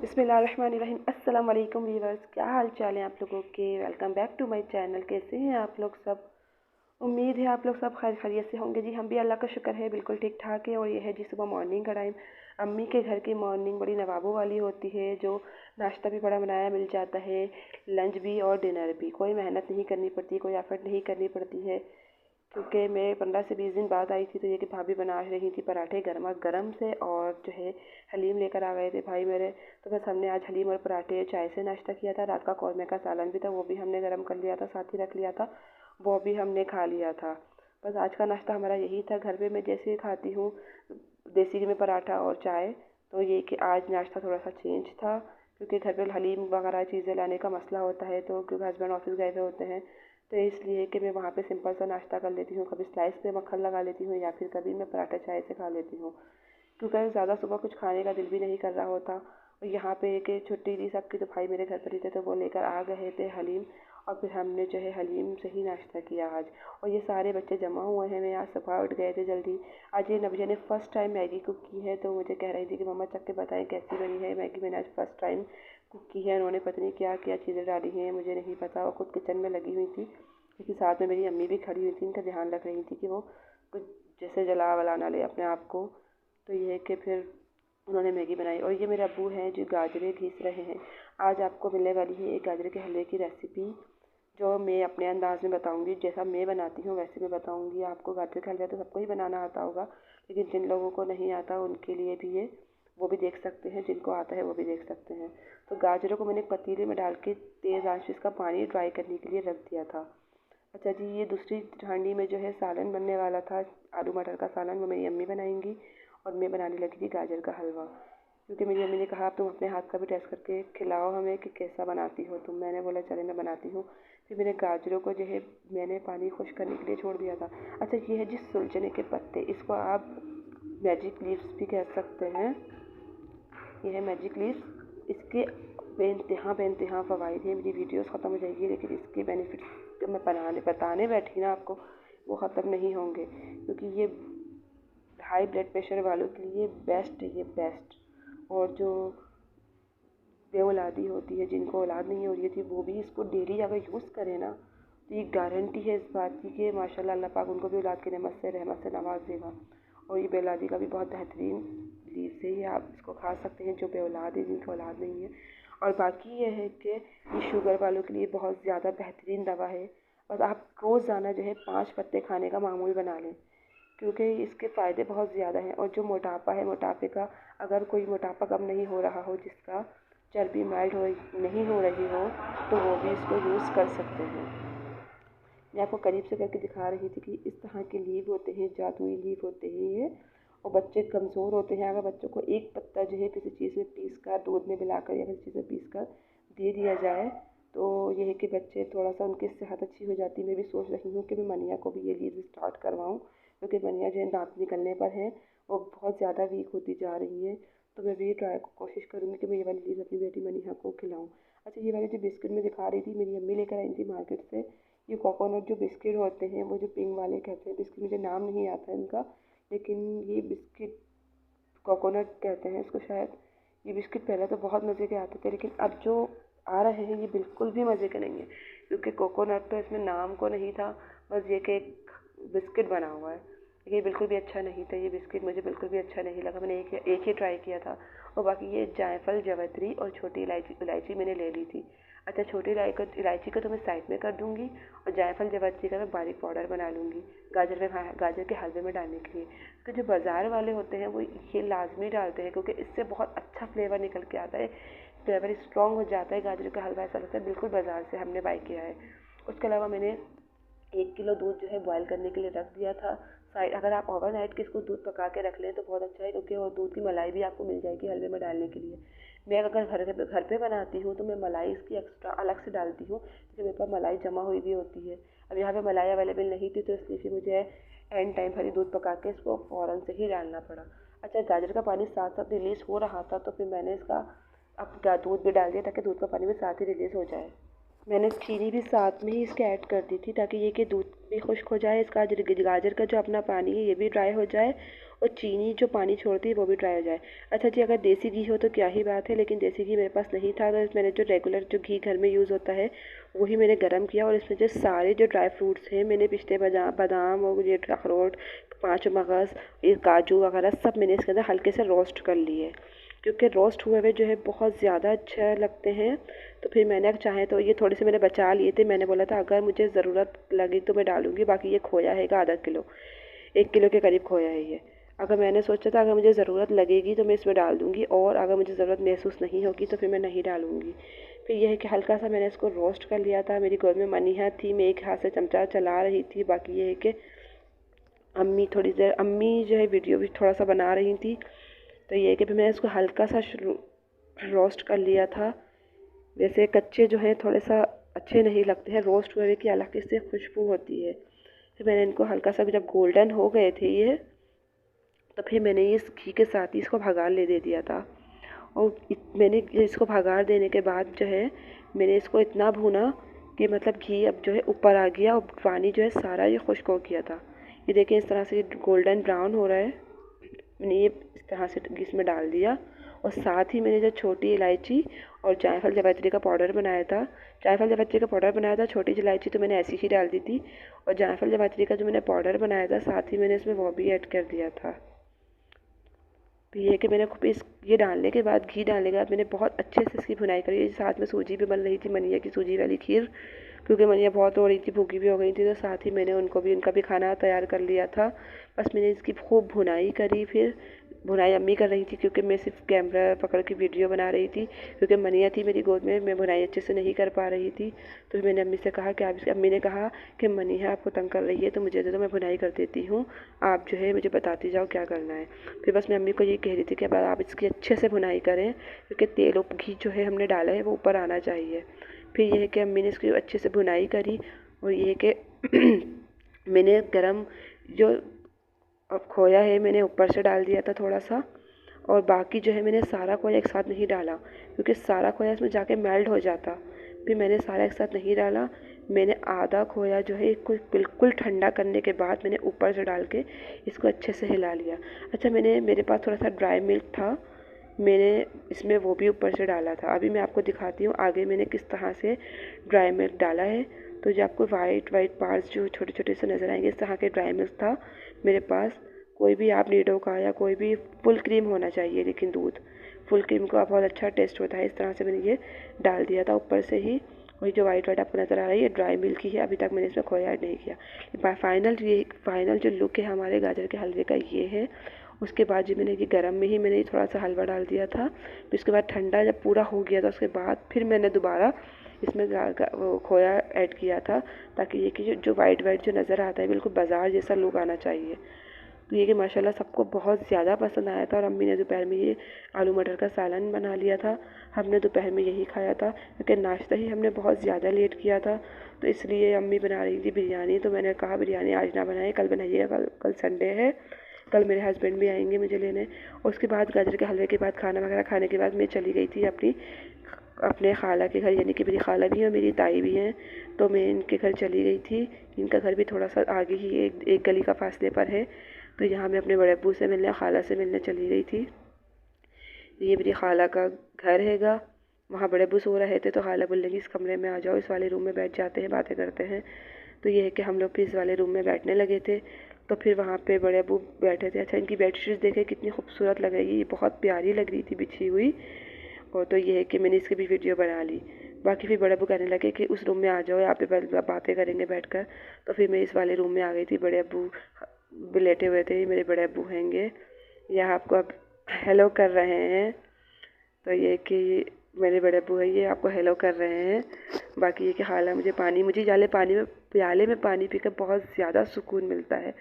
बिस्मिल्लाहिर्रहमानिर्रहीम। अस्सलाम वालेकुम व्यूअर्स, क्या हाल चाल है आप लोगों के। Welcome back to my channel. कैसे हैं आप लोग सब। उम्मीद है आप लोग सब खैर खैरियत से होंगे। जी हम भी अल्लाह का शुक्र है बिल्कुल ठीक ठाक है। और ये है जी सुबह मॉर्निंग का टाइम। अम्मी के घर की मॉर्निंग बड़ी नवाबों वाली होती है, जो नाश्ता भी बड़ा बनाया मिल जाता है, लंच भी और डिनर भी। कोई मेहनत नहीं करनी पड़ती, कोई एफर्ट नहीं करनी पड़ती है। क्योंकि मैं 15 से 20 दिन बाद आई थी, तो ये कि भाभी बना रही थी पराठे गर्मा गर्म से, और जो है हलीम लेकर आ गए थे भाई मेरे। तो बस हमने आज हलीम और पराठे चाय से नाश्ता किया था। रात का कौरमे का सालन भी था, वो भी हमने गर्म कर लिया था, साथ ही रख लिया था, वो भी हमने खा लिया था। बस आज का नाश्ता हमारा यही था। घर पे मैं जैसे खाती हूँ देसी घी में पराठा और चाय, तो ये कि आज नाश्ता थोड़ा सा चेंज था, क्योंकि घर पे हलीम वगैरह चीज़ें लाने का मसला होता है, तो क्योंकि हस्बैंड ऑफिस गए हुए होते हैं, तो इसलिए कि मैं वहाँ पे सिंपल सा नाश्ता कर लेती हूँ। कभी स्लाइस पे मक्खन लगा लेती हूँ, या फिर कभी मैं पराठा चाय से खा लेती हूँ, क्योंकि ज़्यादा सुबह कुछ खाने का दिल भी नहीं कर रहा होता। और यहाँ पे एक छुट्टी थी सबकी, तो भाई मेरे घर पर ही थे, तो वो लेकर आ गए थे हलीम, और फिर हमने जो है हलीम से ही नाश्ता किया आज। और ये सारे बच्चे जमा हुए हैं। मैं आज सुबह उठ गए थे जल्दी। आज ये नबिया ने फ़र्स्ट टाइम मैगी कुक की है, तो मुझे कह रही थी कि मम्मा चख के बताएं कैसी बनी है मैगी। मैंने आज फर्स्ट टाइम कुक की है। उन्होंने पता नहीं क्या क्या चीज़ें डाली हैं, मुझे नहीं पता। और खुद किचन में लगी हुई थी, क्योंकि साथ में मेरी अम्मी भी खड़ी हुई थी, इनका ध्यान रख रही थी कि वो कुछ जैसे जला वला ना ले अपने आप को। तो ये है कि फिर उन्होंने मैगी बनाई। और ये मेरे अब्बू हैं जो गाजरें घिस रहे हैं। आज आपको मिलने वाली है एक गाजर के हलवे की रेसिपी, जो मैं अपने अंदाज में बताऊंगी। जैसा मैं बनाती हूँ वैसे मैं बताऊंगी आपको। गाजर का हलवा तो सबको ही बनाना आता होगा, लेकिन जिन लोगों को नहीं आता उनके लिए भी ये वो भी देख सकते हैं, जिनको आता है वो भी देख सकते हैं। तो गाजरों को मैंने एक पतीले में डाल के तेज़ आंच पे इसका पानी ड्राई करने के लिए रख दिया था। अच्छा जी, ये दूसरी हांडी में जो है सालन बनने वाला था, आलू मटर का सालन, वो मेरी अम्मी बनाएंगी। और मैं बनाने लगी थी गाजर का हलवा, क्योंकि मेरी अम्मी ने कहा तुम अपने हाथ का भी टेस्ट करके खिलाओ हमें कि कैसा बनाती हो तुम। मैंने बोला चले मैं बनाती हूँ। फिर मैंने गाजरों को जो है मैंने पानी खुश करने के लिए छोड़ दिया था। अच्छा, ये है जी सुलझने के पत्ते, इसको आप मैजिक लीव्स भी कह सकते हैं। ये है मैजिक लीव्स। इसके बेइंतहा फ़वाइद हैं। मेरी वीडियोस ख़त्म हो जाएगी, लेकिन इसके बेनिफिट्स जब मैं बताने बैठी ना आपको, वो ख़त्म नहीं होंगे, क्योंकि ये हाई ब्लड प्रेशर वालों के लिए बेस्ट है, ये बेस्ट। और जो बे औलादी होती है, जिनको औलाद नहीं हो रही थी, वो भी इसको डेली अगर यूज़ करें ना, तो ये गारंटी है इस बात की कि माशाल्लाह अल्लाह पाक उनको भी औलाद की रहमत से नवाज देगा। और ये बे औलादी का भी बहुत बेहतरीन लीव्स है, ये आप इसको खा सकते हैं जो बे औलाद है, जिनकी औलाद नहीं है। और बाकी ये है कि ये शुगर वालों के लिए बहुत ज़्यादा बेहतरीन दवा है। बस आप रोज़ाना जो है 5 पत्ते खाने का मामूल बना लें, क्योंकि इसके फ़ायदे बहुत ज़्यादा हैं। और जो मोटापा है, मोटापे का अगर कोई मोटापा कम नहीं हो रहा हो, जिसका चर्बी मेल्ट हो नहीं हो रही हो, तो वो भी इसको यूज़ कर सकते हैं। मैं आपको करीब से करके दिखा रही थी कि इस तरह के लीव होते हैं, जादुई लीव होते हैं ये। और बच्चे कमज़ोर होते हैं, अगर बच्चों को एक पत्ता जो है किसी चीज़ में पीस कर, दूध में मिलाकर या किसी चीज़ में पीस कर दे दिया जाए, तो ये है कि बच्चे थोड़ा सा उनकी सेहत अच्छी हो जाती है। मैं भी सोच रही हूँ कि मैं मनिया को भी ये लीव स्टार्ट करवाऊँ, क्योंकि मनिया जो है दांत निकलने पर है, वो बहुत ज़्यादा वीक होती जा रही है। तो मैं भी कोशिश करूँगी कि मैं ये वाली लीव अपनी बेटी मनिया को खिलाऊँ। अच्छा, ये वाली जो बिस्किट मैं दिखा रही थी, मेरी अम्मी लेकर आई थी मार्केट से। ये कोकोनट जो बिस्किट होते हैं, वो जो पिंक वाले कहते हैं बिस्किट, मुझे नाम नहीं आता है इनका, लेकिन ये बिस्किट कोकोनट कहते हैं इसको शायद। ये बिस्किट पहले तो बहुत मज़े के आते थे, लेकिन अब जो आ रहे हैं ये बिल्कुल भी मज़े के नहीं है, क्योंकि कोकोनट तो इसमें नाम को नहीं था, बस ये कि एक बिस्किट बना हुआ है। ये बिल्कुल भी अच्छा नहीं था, ये बिस्किट मुझे बिल्कुल भी अच्छा नहीं लगा। मैंने एक ही ट्राई किया था। और बाकी ये जायफल, जवित्री और छोटी इलायची इलायची मैंने ले ली थी। अच्छा, छोटी इलायची को तो मैं साइड में कर दूँगी, और जायफल जवित्री का मैं बारीक पाउडर बना लूँगी गाजर के हलवे में डालने के लिए। तो जो बाज़ार वाले होते हैं वो ये लाजमी डालते हैं, क्योंकि इससे बहुत अच्छा फ्लेवर निकल के आता है, फ्लेवर स्ट्रॉन्ग हो जाता है गाजर का हलवा। ऐसा लगता है बिल्कुल बाज़ार से हमने बाई किया है। उसके अलावा मैंने 1 किलो दूध जो है बॉयल करने के लिए रख दिया था साइड। अगर आप ओवरनाइट के इसको दूध पका के रख लें तो बहुत अच्छा है, क्योंकि और दूध की मलाई भी आपको मिल जाएगी हलवे में डालने के लिए। मैं अगर घर पे बनाती हूँ तो मैं मलाई इसकी एक्स्ट्रा अलग से डालती हूँ, क्योंकि मेरे पास मलाई जमा हुई भी होती है। अब यहाँ पे मलाई अवेलेबल नहीं थी, तो इसलिए फिर मुझे एंड टाइम पर ही दूध पका के इसको फ़ौरन से ही डालना पड़ा। अच्छा, गाजर का पानी साथ साथ रिलीज़ हो रहा था, तो फिर मैंने इसका अब दूध भी डाल दिया, ताकि दूध का पानी भी साथ ही रिलीज़ हो जाए। मैंने चीनी भी साथ में ही इसके ऐड कर दी थी, ताकि ये कि दूध भी खुश्क हो जाए, इसका गाजर का जो अपना पानी है ये भी ड्राई हो जाए, और चीनी जो पानी छोड़ती है वो भी ड्राई हो जाए। अच्छा जी, अगर देसी घी हो तो क्या ही बात है, लेकिन देसी घी मेरे पास नहीं था, तो मैंने जो रेगुलर जो घी घर में यूज़ होता है वही मैंने गर्म किया, और इसमें जो सारे जो ड्राई फ्रूट्स हैं, मैंने पिस्ते बादाम और ये अखरोट, 5 मगज़, ये काजू वगैरह सब मैंने इसके अंदर हल्के से रोस्ट कर लिए, क्योंकि रोस्ट हुए हुए जो है बहुत ज़्यादा अच्छा लगते हैं। तो फिर मैंने चाहे तो ये थोड़े से मैंने बचा लिए थे, मैंने बोला था अगर मुझे ज़रूरत लगी तो मैं डालूँगी। बाकी ये खोया है आधा किलो, 1 किलो के करीब खोया है ये। अगर मैंने सोचा था अगर मुझे ज़रूरत लगेगी तो मैं इसमें डाल दूँगी, और अगर मुझे ज़रूरत महसूस नहीं होगी तो फिर मैं नहीं डालूँगी। फिर यह है कि हल्का सा मैंने इसको रोस्ट कर लिया था। मेरी गोद में मनीहा थी, मैं एक हाथ से चमचा चला रही थी। बाकी ये है कि अम्मी जो है वीडियो भी थोड़ा सा बना रही थी। तो ये है कि फिर मैंने इसको हल्का सा रोस्ट कर लिया था। वैसे कच्चे जो है थोड़े सा अच्छे नहीं लगते हैं, रोस्ट हुए की अलग से खुशबू होती है। फिर मैंने इनको हल्का सा जब गोल्डन हो गए थे ये, तो फिर मैंने ये इस घी के साथ ही इसको भगार ले दे दिया था। और मैंने इसको भगार देने के बाद जो है मैंने इसको इतना भूना कि मतलब घी अब जो है ऊपर आ गया, और पानी जो है सारा ये खुश्क हो गया था। ये देखिए इस तरह से गोल्डन ब्राउन हो रहा है। मैंने ये इस तरह से इसमें डाल दिया, और साथ ही मैंने जो छोटी इलायची और जायफल जावित्री का पाउडर बनाया था, जायफल जावित्री का पाउडर बनाया था, छोटी इलायची तो मैंने ऐसी ही डाल दी थी, और जायफल जावित्री का जो मैंने पाउडर बनाया था साथ ही मैंने इसमें वो भी ऐड कर दिया था। तो ये कि मैंने इस ये डालने के बाद, घी डालने के बाद मैंने बहुत अच्छे से इसकी भुनाई करी। साथ में सूजी भी बन रही थी, मनिया की सूजी वाली खीर, क्योंकि मनिया बहुत रो रही थी, भूखी भी हो गई थी, तो साथ ही मैंने उनका भी खाना तैयार कर लिया था। बस मैंने इसकी खूब भुनाई करी। फिर भुनाई अम्मी कर रही थी, क्योंकि मैं सिर्फ कैमरा पकड़ के वीडियो बना रही थी, क्योंकि मनिया थी मेरी गोद में, मैं भुनाई अच्छे से नहीं कर पा रही थी। तो मैंने अम्मी से कहा कि अम्मी ने कहा कि मनिया आपको तंग कर रही है तो मुझे दे दो, मैं भुनाई कर देती हूँ, आप जो है मुझे बताती जाओ क्या करना है। फिर बस मैं अम्मी को ये कह रही थी कि अब आप इसकी अच्छे से भुनाई करें, क्योंकि तेल और घी जो है हमने डाला है वो ऊपर आना चाहिए। फिर ये है कि अम्मी ने इसकी अच्छे से भुनाई करी, और ये है कि मैंने गरम जो अब खोया है मैंने ऊपर से डाल दिया था थोड़ा सा, और बाकी जो है मैंने सारा खोया एक साथ नहीं डाला, क्योंकि सारा खोया इसमें जाके मेल्ट हो जाता। फिर मैंने सारा एक साथ नहीं डाला, मैंने आधा खोया जो है इसको बिल्कुल ठंडा करने के बाद मैंने ऊपर से डाल के इसको अच्छे से हिला लिया। अच्छा, मेरे पास थोड़ा सा ड्राई मिल्क था, मैंने इसमें वो भी ऊपर से डाला था। अभी मैं आपको दिखाती हूँ आगे मैंने किस तरह से ड्राई मिल्क डाला है। तो जो आपको वाइट वाइट पार्ट्स जो छोटे छोटे से नज़र आएंगे, इस तरह के ड्राई मिल्क था मेरे पास। कोई भी आप नीडो का या कोई भी फुल क्रीम होना चाहिए, लेकिन दूध फुल क्रीम का बहुत अच्छा टेस्ट होता है। इस तरह से मैंने ये डाल दिया था ऊपर से ही। वही जो वाइट वाइट आपको नज़र आ रहा है ये ड्राई मिल्क ही है, अभी तक मैंने इसमें खोया ऐड नहीं किया। फाइनल जो लुक है हमारे गाजर के हलवे का ये है। उसके बाद जो मैंने ये गरम में ही मैंने थोड़ा सा हलवा डाल दिया था। फिर उसके बाद ठंडा जब पूरा हो गया था उसके बाद फिर मैंने दोबारा इसमें वो खोया ऐड किया था, ताकि ये कि जो वाइट वाइट जो नज़र आता है बिल्कुल बाज़ार जैसा लुक आना चाहिए। तो ये कि माशाल्लाह सबको बहुत ज़्यादा पसंद आया था, और अम्मी ने दोपहर में ये आलू मटर का सालन बना लिया था। हमने दोपहर में यही खाया था, क्योंकि नाश्ता ही हमने बहुत ज़्यादा लेट किया था, तो इसलिए अम्मी बना रही थी बिरयानी। तो मैंने कहा बिरयानी आज ना बनाए, कल बनाइएगा, कल संडे है, कल मेरे हस्बैंड भी आएंगे मुझे लेने। उसके बाद गाजर के हलवे के बाद खाना वगैरह खाने के बाद मैं चली गई थी अपने खाला के घर, यानी कि मेरी खाला भी है और मेरी ताई भी हैं, तो मैं इनके घर चली गई थी। इनका घर भी थोड़ा सा आगे ही एक गली का फासले पर है। तो यहाँ मैं अपने बड़े अब्बू से मिलने, खाला से मिलने चली गई थी। ये मेरी खाला का घर हैगा, वहाँ बड़े अब्बू सो रहे थे, तो खाला बोल लगी इस कमरे में आ जाओ, इस वाले रूम में बैठ जाते हैं, बातें करते हैं। तो ये है कि हम लोग भी इस वाले रूम में बैठने लगे थे। तो फिर वहाँ पे बड़े अब्बू बैठे थे। अच्छा, इनकी बेडशीट देखे कितनी खूबसूरत लग रही है, ये बहुत प्यारी लग रही थी बिछी हुई। और तो ये है कि मैंने इसकी भी वीडियो बना ली। बाकी फिर बड़े अब्बू कहने लगे कि उस रूम में आ जाओ, यहाँ पे बातें करेंगे बैठकर। तो फिर मैं इस वाले रूम में आ गई थी। बड़े अब्बू भी लेटे हुए थे, मेरे बड़े अब्बू हैंगे, यह आपको अब हेलो कर रहे हैं। तो ये कि मेरे बड़े अब्बू है, ये आपको हेलो कर रहे हैं। बाकी ये कि खाला मुझे प्याले में पानी पीकर बहुत ज़्यादा सुकून मिलता है।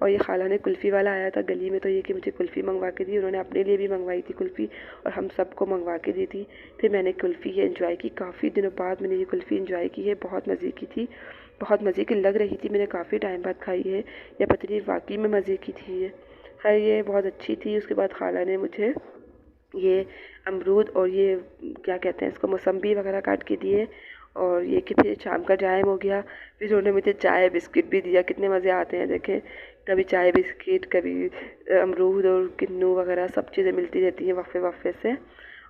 और ये खाला ने कुल्फ़ी वाला आया था गली में, तो ये कि मुझे कुल्फ़ी मंगवा के दी, उन्होंने अपने लिए भी मंगवाई थी कुल्फ़ी, और हम सबको मंगवा के दी थी। फिर मैंने कुल्फ़ी ये एंजॉय की, काफ़ी दिनों बाद मैंने ये कुल्फ़ी एंजॉय की है, बहुत मज़े की थी, बहुत मज़े की लग रही थी, मैंने काफ़ी टाइम बाद खाई है, या पता नहीं वाकई में मज़े की थी ये। खैर ये बहुत अच्छी थी। उसके बाद खाला ने मुझे ये अमरूद और ये क्या कहते हैं इसको, मौसम्बी वगैरह काट के दिए, और ये कि फिर शाम का टाइम हो गया, फिर उन्होंने मुझे चाय बिस्किट भी दिया। कितने मज़े आते हैं देखें, कभी चाय बिस्किट, कभी अमरूद और किन्नू वगैरह सब चीज़ें मिलती रहती हैं वक्फे वक्फे से।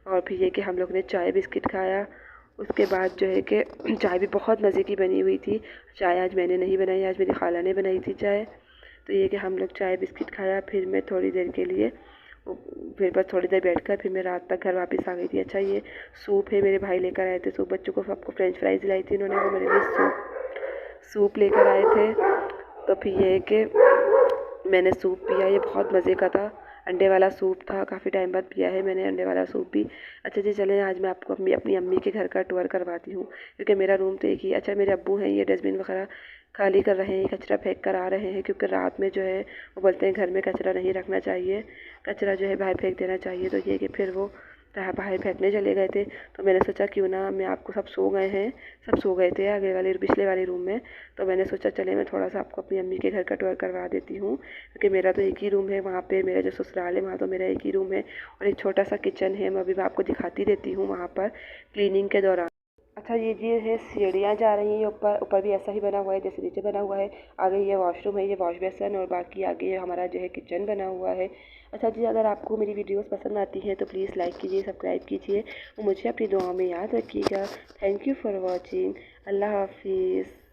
और फिर ये कि हम लोग ने चाय बिस्किट खाया। उसके बाद जो है कि चाय भी बहुत मज़े की बनी हुई थी। चाय आज मैंने नहीं बनाई, आज मेरी खाला ने बनाई थी चाय। तो ये कि हम लोग चाय बिस्किट खाया, फिर मैं थोड़ी देर के लिए फिर बस थोड़ी देर बैठकर फिर मैं रात तक घर वापस आ गई थी। अच्छा ये सूप है, मेरे भाई लेकर आए थे सूप, बच्चों को सबको फ्रेंच फ्राइज लाई थी उन्होंने, वो मेरे लिए सूप लेकर आए थे। तो फिर ये है कि मैंने सूप पिया, ये बहुत मज़े का था। अंडे वाला सूप था, काफ़ी टाइम बाद पिया है मैंने अंडे वाला सूप भी। अच्छा जी चलें, आज मैं आपको अपनी अम्मी के घर का टूर करवाती हूँ, क्योंकि मेरा रूम तो एक ही। अच्छा मेरे अब्बू हैं, ये डस्टबिन वगैरह खाली कर रहे हैं, कचरा फेंक कर आ रहे हैं, क्योंकि रात में जो है वो बोलते हैं घर में कचरा नहीं रखना चाहिए, कचरा जो है बाहर फेंक देना चाहिए। तो ये कि फिर वो बाहर फेंकने चले गए थे। तो मैंने सोचा क्यों ना, मैं आपको सब सो गए हैं, सब सो गए थे आगे वाले पिछले वाले रूम में। तो मैंने सोचा चले मैं थोड़ा सा आपको अपनी अम्मी के घर का टूर करवा देती हूँ, क्योंकि मेरा तो एक ही रूम है वहाँ पे, मेरा जो ससुराल है वहाँ तो मेरा एक ही रूम है और एक छोटा सा किचन है। मैं अभी आपको दिखाती रहती हूँ वहाँ पर क्लीनिंग के दौरान। अच्छा ये है सीढ़ियाँ जा रही हैं ऊपर, ऊपर भी ऐसा ही बना हुआ है जैसे नीचे बना हुआ है। आगे ये वॉशरूम है, ये वॉश बेसन, और बाकी आगे हमारा जो है किचन बना हुआ है। अच्छा जी, अगर आपको मेरी वीडियोस पसंद आती हैं तो प्लीज़ लाइक कीजिए, सब्सक्राइब कीजिए और मुझे अपनी दुआओं में याद रखिएगा। Thank you for watching. अल्लाह हाफिज़।